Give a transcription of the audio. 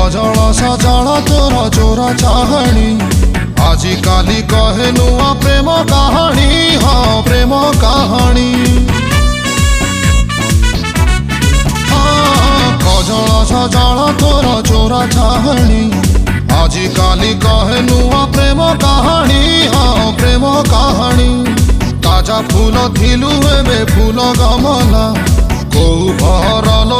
सजल सजल तोर चोरा चाहणी आजी काली कहे नुआ प्रेम कहानी हाँ प्रेम कहानी सजल सजल तोर चोरा चाहणी आजी काली कहे नुआ प्रेम कहानी हाँ प्रेम कहानी ताजा फूल थिलु एबे फूल गमला को भरल